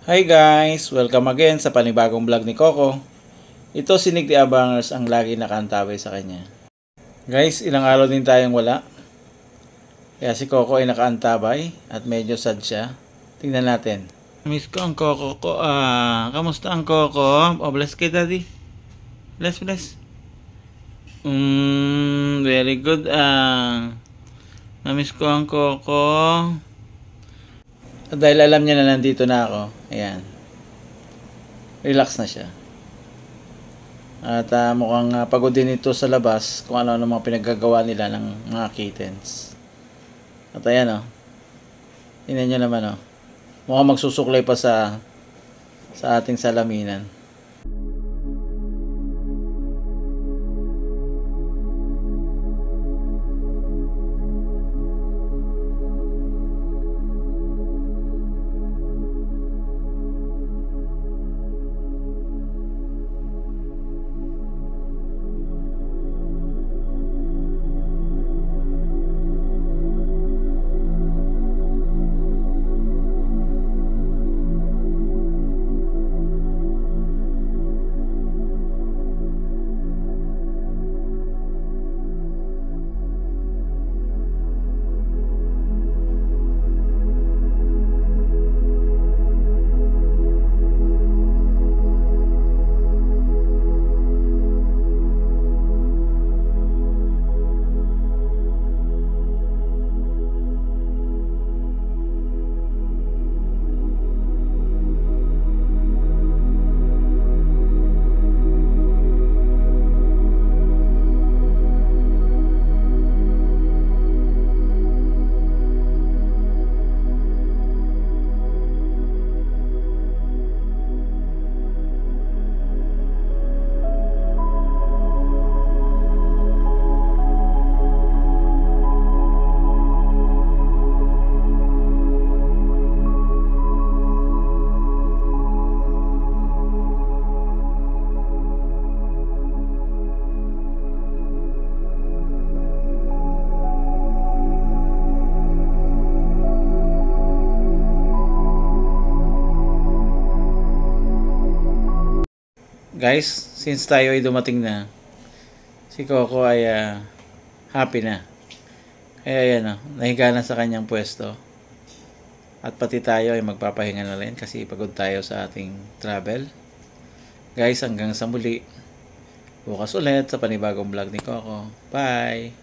Hi guys! Welcome again sa panibagong vlog ni Coco. Ito si Nick the Abangers ang lagi nakaantabay sa kanya. Guys, ilang araw din tayong wala. Kaya si Coco ay nakaantabay at medyo sad siya. Tingnan natin. Miss ko ang Coco ko. Kamusta ang Coco? Oh, bless kay daddy. Bless. Very good. Namiss ko ang Coco. Dahil alam niya na nandito na ako, ayan, relax na siya. At mukhang pagod din ito sa labas kung ano mga pinaggagawa nila ng mga kittens. At ayan tingnan nyo naman mukhang magsusuklay pa sa ating salaminan. Guys, since tayo ay dumating na, si Coco ay happy na. Kaya yan nahiga na sa kanyang pwesto. At pati tayo ay magpapahinga na rin kasi pagod tayo sa ating travel. Guys, hanggang sa muli. Bukas ulit sa panibagong vlog ni Coco. Bye!